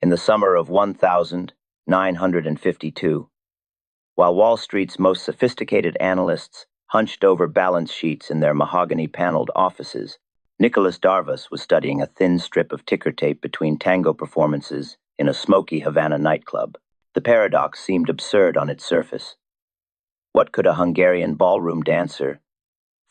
in the summer of 1952, while Wall Street's most sophisticated analysts hunched over balance sheets in their mahogany-paneled offices, Nicolas Darvas was studying a thin strip of ticker tape between tango performances in a smoky Havana nightclub. The paradox seemed absurd on its surface. What could a Hungarian ballroom dancer,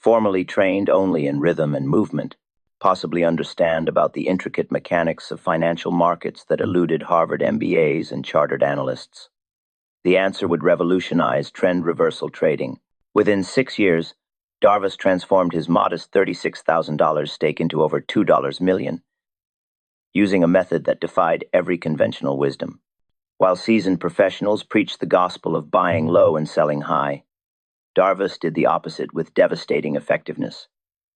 formally trained only in rhythm and movement, possibly understand about the intricate mechanics of financial markets that eluded Harvard MBAs and chartered analysts? The answer would revolutionize trend reversal trading. Within 6 years, Darvas transformed his modest $36,000 stake into over $2 million, using a method that defied every conventional wisdom. While seasoned professionals preached the gospel of buying low and selling high, Darvas did the opposite with devastating effectiveness.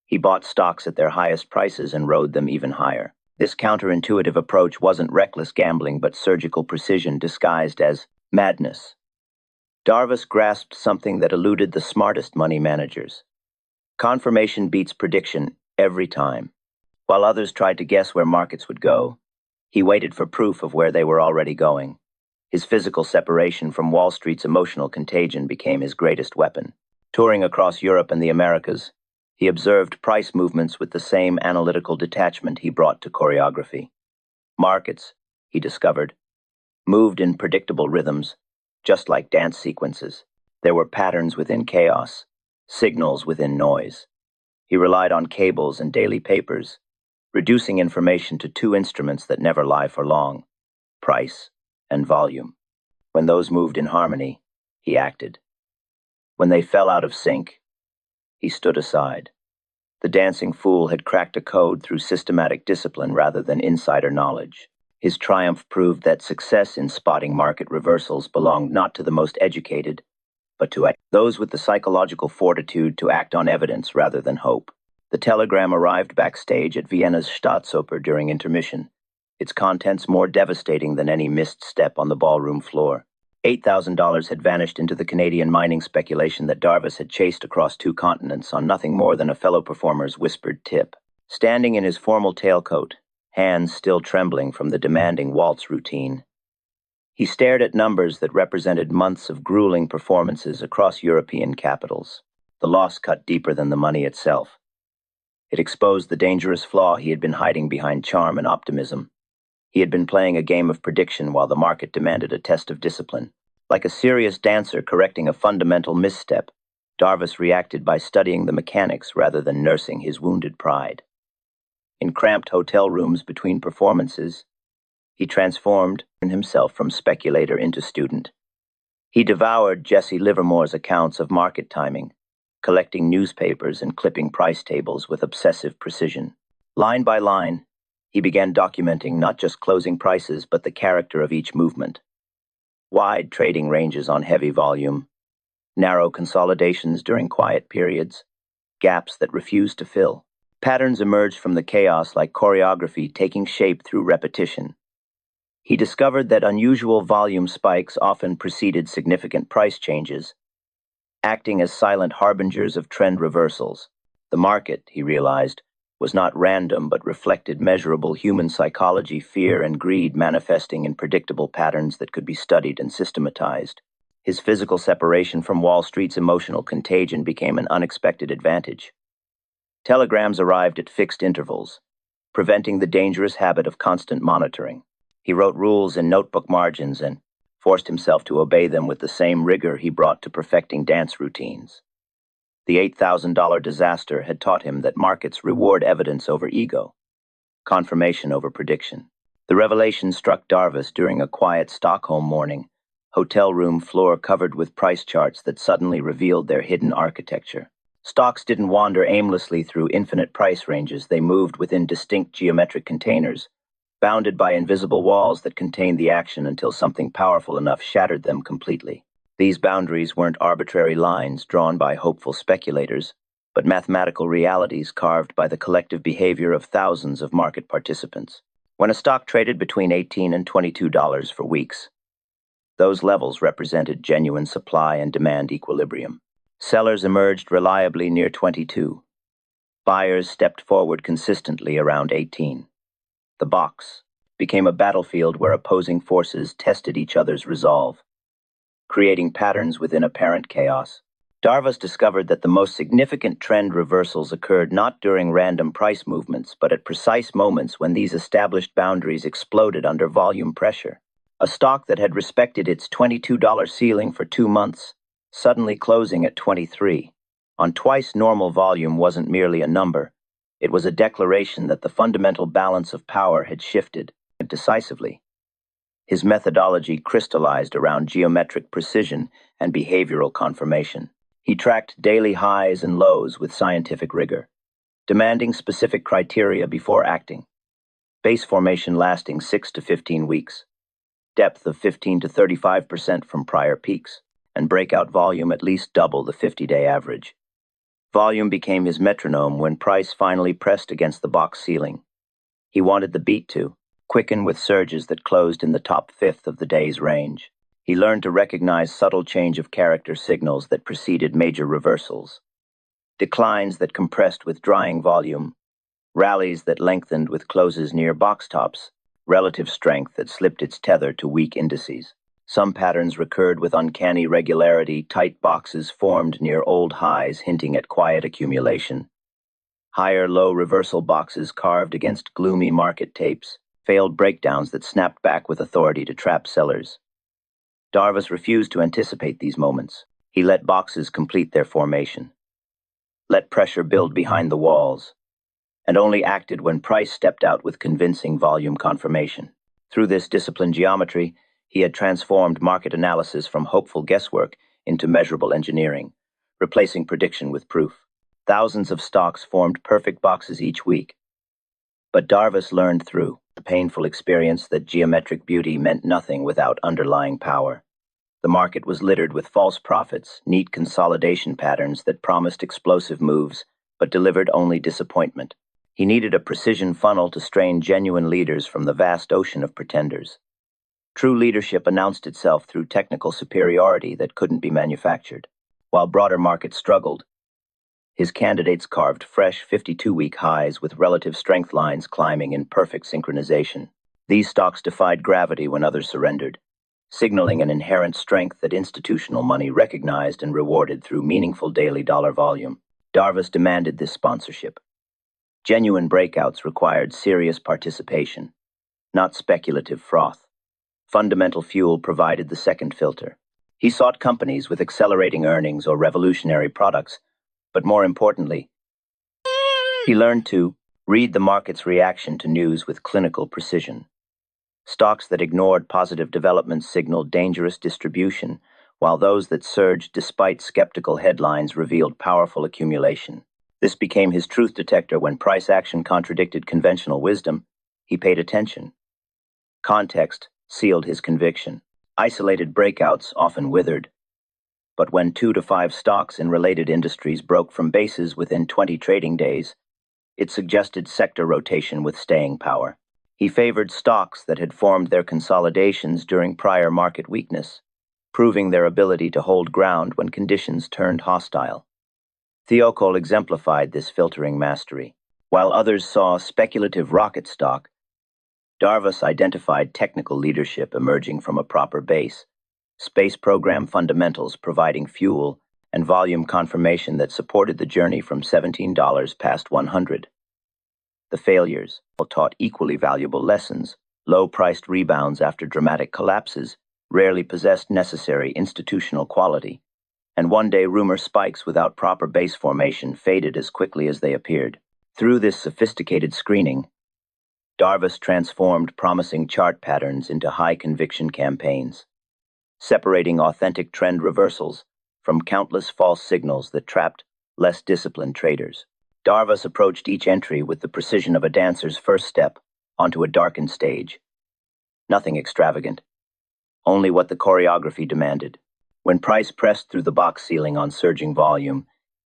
He bought stocks at their highest prices and rode them even higher. This counterintuitive approach wasn't reckless gambling but surgical precision disguised as madness. Darvas grasped something that eluded the smartest money managers. Confirmation beats prediction every time. While others tried to guess where markets would go, he waited for proof of where they were already going. His physical separation from Wall Street's emotional contagion became his greatest weapon. Touring across Europe and the Americas, he observed price movements with the same analytical detachment he brought to choreography. Markets, he discovered, moved in predictable rhythms, just like dance sequences. There were patterns within chaos, signals within noise. He relied on cables and daily papers, reducing information to two instruments that never lie for long: price and volume. When those moved in harmony, he acted. When they fell out of sync, he stood aside. The dancing fool had cracked a code through systematic discipline rather than insider knowledge. His triumph proved that success in spotting market reversals belonged not to the most educated, but to those with the psychological fortitude to act on evidence rather than hope. The telegram arrived backstage at Vienna's Staatsoper during intermission, its contents more devastating than any missed step on the ballroom floor. $8,000 had vanished into the Canadian mining speculation that Darvas had chased across 2 continents on nothing more than a fellow performer's whispered tip. Standing in his formal tailcoat, hands still trembling from the demanding waltz routine, he stared at numbers that represented months of grueling performances across European capitals. The loss cut deeper than the money itself. It exposed the dangerous flaw he had been hiding behind charm and optimism. He had been playing a game of prediction while the market demanded a test of discipline. Like a serious dancer correcting a fundamental misstep, Darvas reacted by studying the mechanics rather than nursing his wounded pride. In cramped hotel rooms between performances, he transformed himself from speculator into student. He devoured Jesse Livermore's accounts of market timing, collecting newspapers and clipping price tables with obsessive precision. Line by line, he began documenting not just closing prices but the character of each movement. Wide trading ranges on heavy volume, narrow consolidations during quiet periods, gaps that refused to fill. Patterns emerged from the chaos like choreography taking shape through repetition. He discovered that unusual volume spikes often preceded significant price changes, acting as silent harbingers of trend reversals. The market, he realized, was not random but reflected measurable human psychology, fear, and greed manifesting in predictable patterns that could be studied and systematized. His physical separation from Wall Street's emotional contagion became an unexpected advantage. Telegrams arrived at fixed intervals, preventing the dangerous habit of constant monitoring. He wrote rules in notebook margins and forced himself to obey them with the same rigor he brought to perfecting dance routines. The $8,000 disaster had taught him that markets reward evidence over ego, confirmation over prediction. The revelation struck Darvas during a quiet Stockholm morning, hotel room floor covered with price charts that suddenly revealed their hidden architecture. Stocks didn't wander aimlessly through infinite price ranges, they moved within distinct geometric containers, bounded by invisible walls that contained the action until something powerful enough shattered them completely. These boundaries weren't arbitrary lines drawn by hopeful speculators, but mathematical realities carved by the collective behavior of thousands of market participants. When a stock traded between $18 and $22 for weeks, those levels represented genuine supply and demand equilibrium. Sellers emerged reliably near 22. Buyers stepped forward consistently around 18. The box became a battlefield where opposing forces tested each other's resolve, creating patterns within apparent chaos. Darvas discovered that the most significant trend reversals occurred not during random price movements, but at precise moments when these established boundaries exploded under volume pressure. A stock that had respected its $22 ceiling for 2 months, suddenly closing at 23, on twice normal volume wasn't merely a number. It was a declaration that the fundamental balance of power had shifted decisively. His methodology crystallized around geometric precision and behavioral confirmation. He tracked daily highs and lows with scientific rigor, demanding specific criteria before acting. Base formation lasting 6 to 15 weeks, depth of 15 to 35% from prior peaks, and breakout volume at least double the 50-day average. Volume became his metronome when price finally pressed against the box ceiling. He wanted the beat to quicken with surges that closed in the top fifth of the day's range. He learned to recognize subtle change of character signals that preceded major reversals, declines that compressed with drying volume, rallies that lengthened with closes near box tops, relative strength that slipped its tether to weak indices. Some patterns recurred with uncanny regularity, tight boxes formed near old highs hinting at quiet accumulation. Higher low reversal boxes carved against gloomy market tapes, failed breakdowns that snapped back with authority to trap sellers. Darvas refused to anticipate these moments. He let boxes complete their formation, let pressure build behind the walls, and only acted when price stepped out with convincing volume confirmation. Through this disciplined geometry, he had transformed market analysis from hopeful guesswork into measurable engineering, replacing prediction with proof. Thousands of stocks formed perfect boxes each week, but Darvas learned through the painful experience that geometric beauty meant nothing without underlying power. The market was littered with false profits, neat consolidation patterns that promised explosive moves, but delivered only disappointment. He needed a precision funnel to strain genuine leaders from the vast ocean of pretenders. True leadership announced itself through technical superiority that couldn't be manufactured. While broader markets struggled, his candidates carved fresh 52-week highs with relative strength lines climbing in perfect synchronization. These stocks defied gravity when others surrendered, signaling an inherent strength that institutional money recognized and rewarded through meaningful daily dollar volume. Darvas demanded this sponsorship. Genuine breakouts required serious participation, not speculative froth. Fundamental fuel provided the second filter. He sought companies with accelerating earnings or revolutionary products, but more importantly, he learned to read the market's reaction to news with clinical precision. Stocks that ignored positive developments signaled dangerous distribution, while those that surged despite skeptical headlines revealed powerful accumulation. This became his truth detector when price action contradicted conventional wisdom. He paid attention. Context sealed his conviction. Isolated breakouts often withered, but when 2 to 5 stocks in related industries broke from bases within 20 trading days, it suggested sector rotation with staying power. He favored stocks that had formed their consolidations during prior market weakness, proving their ability to hold ground when conditions turned hostile. Theokol exemplified this filtering mastery. While others saw speculative rocket stock, Darvas identified technical leadership emerging from a proper base, space program fundamentals providing fuel, and volume confirmation that supported the journey from $17 past 100. The failures taught equally valuable lessons. Low-priced rebounds after dramatic collapses rarely possessed necessary institutional quality, and one-day rumor spikes without proper base formation faded as quickly as they appeared. Through this sophisticated screening, Darvas transformed promising chart patterns into high-conviction campaigns, separating authentic trend reversals from countless false signals that trapped less disciplined traders. Darvas approached each entry with the precision of a dancer's first step onto a darkened stage. Nothing extravagant, only what the choreography demanded. When price pressed through the box ceiling on surging volume,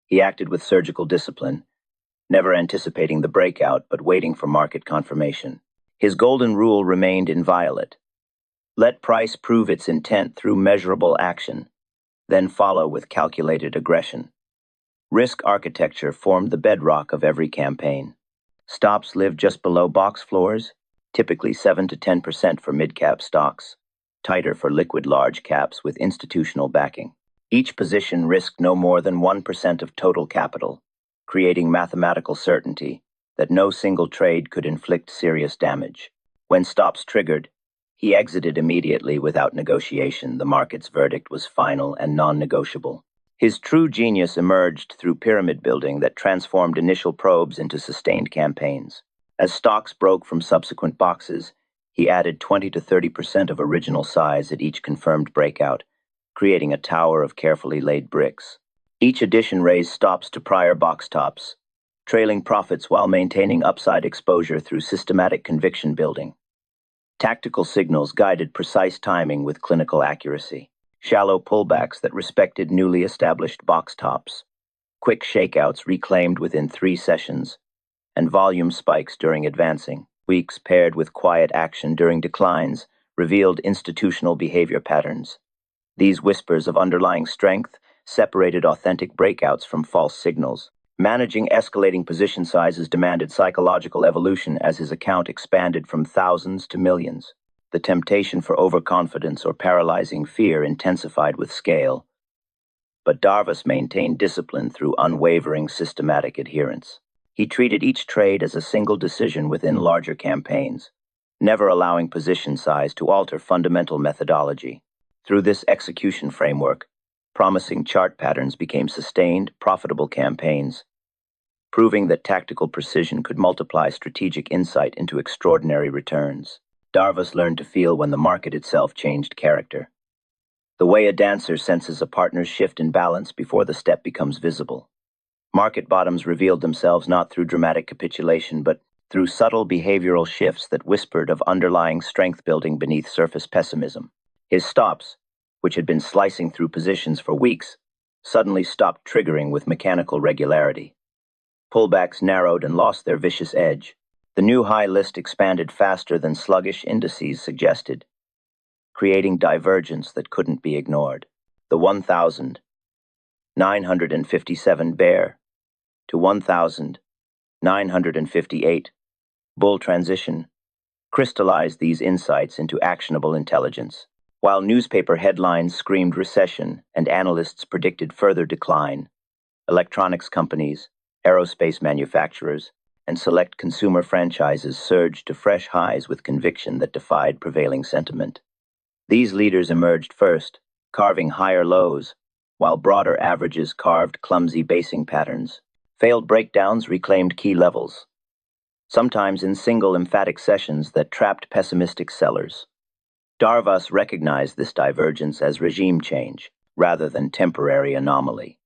he acted with surgical discipline, never anticipating the breakout but waiting for market confirmation. His golden rule remained inviolate. Let price prove its intent through measurable action, then follow with calculated aggression. Risk architecture formed the bedrock of every campaign. Stops lived just below box floors, typically 7 to 10% for mid-cap stocks, tighter for liquid large caps with institutional backing. Each position risked no more than 1% of total capital, creating mathematical certainty that no single trade could inflict serious damage. When stops triggered, he exited immediately without negotiation. The market's verdict was final and non-negotiable. His true genius emerged through pyramid building that transformed initial probes into sustained campaigns. As stocks broke from subsequent boxes, he added 20 to 30% of original size at each confirmed breakout, creating a tower of carefully laid bricks. Each addition raised stops to prior box tops, trailing profits while maintaining upside exposure through systematic conviction building. Tactical signals guided precise timing with clinical accuracy. Shallow pullbacks that respected newly established box tops, quick shakeouts reclaimed within 3 sessions, and volume spikes during advancing weeks paired with quiet action during declines revealed institutional behavior patterns. These whispers of underlying strength separated authentic breakouts from false signals. Managing escalating position sizes demanded psychological evolution as his account expanded from thousands to millions. The temptation for overconfidence or paralyzing fear intensified with scale, but Darvas maintained discipline through unwavering systematic adherence. He treated each trade as a single decision within larger campaigns, never allowing position size to alter fundamental methodology. Through this execution framework, promising chart patterns became sustained, profitable campaigns, proving that tactical precision could multiply strategic insight into extraordinary returns. Darvas learned to feel when the market itself changed character. The way a dancer senses a partner's shift in balance before the step becomes visible. Market bottoms revealed themselves not through dramatic capitulation, but through subtle behavioral shifts that whispered of underlying strength building beneath surface pessimism. His stops, which had been slicing through positions for weeks, suddenly stopped triggering with mechanical regularity. Pullbacks narrowed and lost their vicious edge. The new high list expanded faster than sluggish indices suggested, creating divergence that couldn't be ignored. The 1,957 bear to 1,958 bull transition crystallized these insights into actionable intelligence. While newspaper headlines screamed recession and analysts predicted further decline, electronics companies, aerospace manufacturers, and select consumer franchises surged to fresh highs with conviction that defied prevailing sentiment. These leaders emerged first, carving higher lows, while broader averages carved clumsy basing patterns. Failed breakdowns reclaimed key levels, sometimes in single emphatic sessions that trapped pessimistic sellers. Darvas recognized this divergence as regime change, rather than temporary anomaly.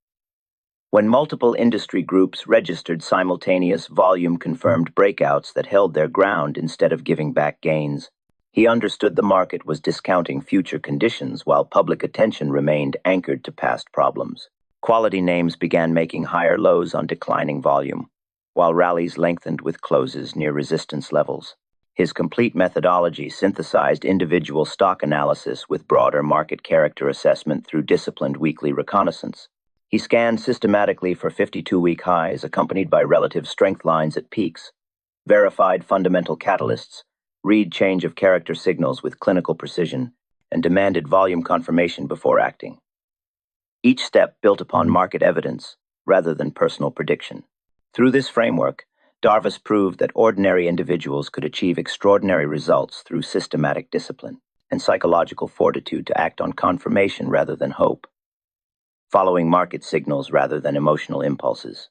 When multiple industry groups registered simultaneous volume-confirmed breakouts that held their ground instead of giving back gains, he understood the market was discounting future conditions while public attention remained anchored to past problems. Quality names began making higher lows on declining volume, while rallies lengthened with closes near resistance levels. His complete methodology synthesized individual stock analysis with broader market character assessment through disciplined weekly reconnaissance. He scanned systematically for 52-week highs accompanied by relative strength lines at peaks, verified fundamental catalysts, read change of character signals with clinical precision, and demanded volume confirmation before acting. Each step built upon market evidence rather than personal prediction. Through this framework, Darvas proved that ordinary individuals could achieve extraordinary results through systematic discipline and psychological fortitude to act on confirmation rather than hope, following market signals rather than emotional impulses.